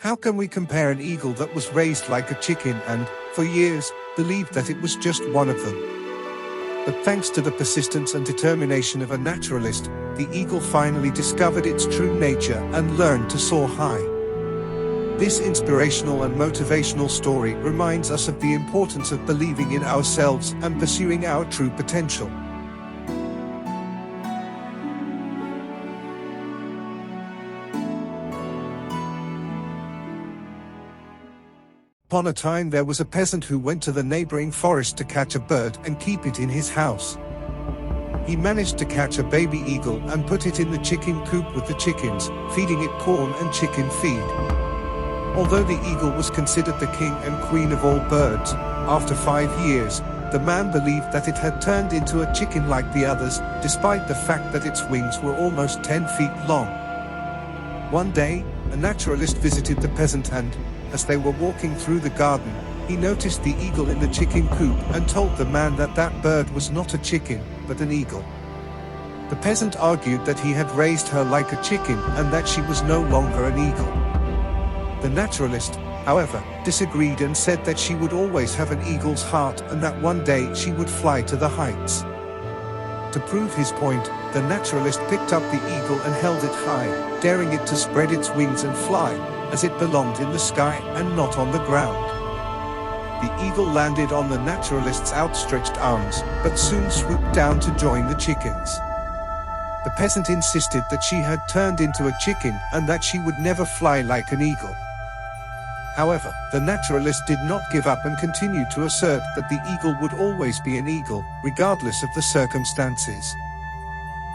How can we compare an eagle that was raised like a chicken and, for years, believed that it was just one of them? But thanks to the persistence and determination of a naturalist, the eagle finally discovered its true nature and learned to soar high. This inspirational and motivational story reminds us of the importance of believing in ourselves and pursuing our true potential. Upon a time there was a peasant who went to the neighboring forest to catch a bird and keep it in his house. He managed to catch a baby eagle and put it in the chicken coop with the chickens, feeding it corn and chicken feed. Although the eagle was considered the king and queen of all birds, after 5 years, the man believed that it had turned into a chicken like the others, despite the fact that its wings were almost 10 feet long. One day, a naturalist visited the peasant and, as they were walking through the garden, he noticed the eagle in the chicken coop and told the man that that bird was not a chicken, but an eagle. The peasant argued that he had raised her like a chicken and that she was no longer an eagle. The naturalist, however, disagreed and said that she would always have an eagle's heart and that one day she would fly to the heights. To prove his point, the naturalist picked up the eagle and held it high, daring it to spread its wings and fly, as it belonged in the sky and not on the ground. The eagle landed on the naturalist's outstretched arms, but soon swooped down to join the chickens. The peasant insisted that she had turned into a chicken and that she would never fly like an eagle. However, the naturalist did not give up and continued to assert that the eagle would always be an eagle, regardless of the circumstances.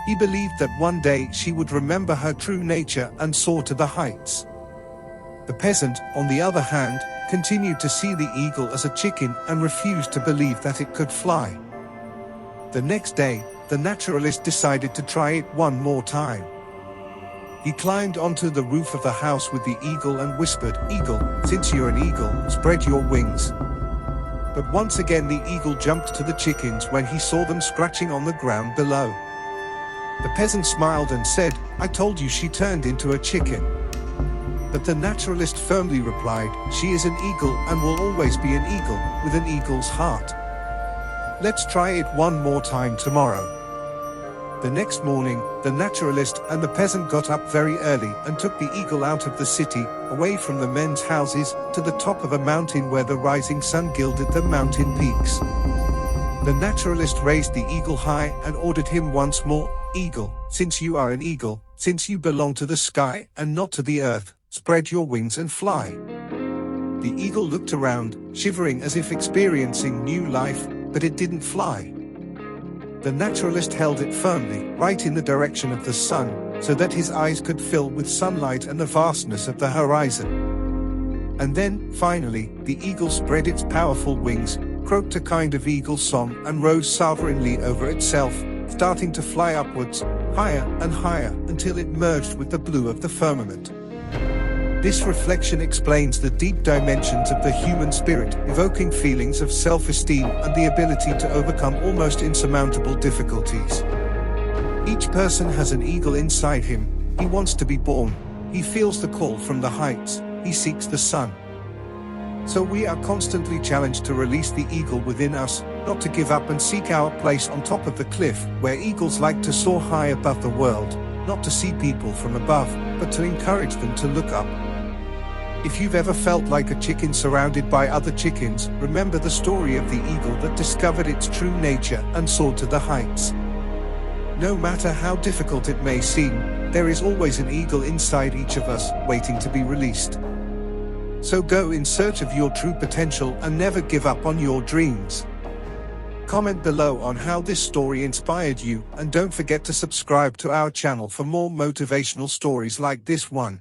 He believed that one day she would remember her true nature and soar to the heights. The peasant, on the other hand, continued to see the eagle as a chicken and refused to believe that it could fly. The next day, the naturalist decided to try it one more time. He climbed onto the roof of the house with the eagle and whispered, "Eagle, since you're an eagle, spread your wings." But once again the eagle jumped to the chickens when he saw them scratching on the ground below. The peasant smiled and said, "I told you she turned into a chicken." But the naturalist firmly replied, "She is an eagle and will always be an eagle, with an eagle's heart. Let's try it one more time tomorrow." The next morning, the naturalist and the peasant got up very early and took the eagle out of the city, away from the men's houses, to the top of a mountain where the rising sun gilded the mountain peaks. The naturalist raised the eagle high and ordered him once more, "Eagle, since you are an eagle, since you belong to the sky and not to the earth, spread your wings and fly." The eagle looked around, shivering as if experiencing new life, but it didn't fly. The naturalist held it firmly, right in the direction of the sun, so that his eyes could fill with sunlight and the vastness of the horizon. And then, finally, the eagle spread its powerful wings, croaked a kind of eagle song and rose sovereignly over itself, starting to fly upwards, higher and higher, until it merged with the blue of the firmament. This reflection explains the deep dimensions of the human spirit, evoking feelings of self-esteem and the ability to overcome almost insurmountable difficulties. Each person has an eagle inside him. He wants to be born. He feels the call from the heights. He seeks the sun. So we are constantly challenged to release the eagle within us, not to give up and seek our place on top of the cliff, where eagles like to soar high above the world, not to see people from above, but to encourage them to look up. If you've ever felt like a chicken surrounded by other chickens, remember the story of the eagle that discovered its true nature and soared to the heights. No matter how difficult it may seem, there is always an eagle inside each of us, waiting to be released. So go in search of your true potential and never give up on your dreams. Comment below on how this story inspired you, and don't forget to subscribe to our channel for more motivational stories like this one.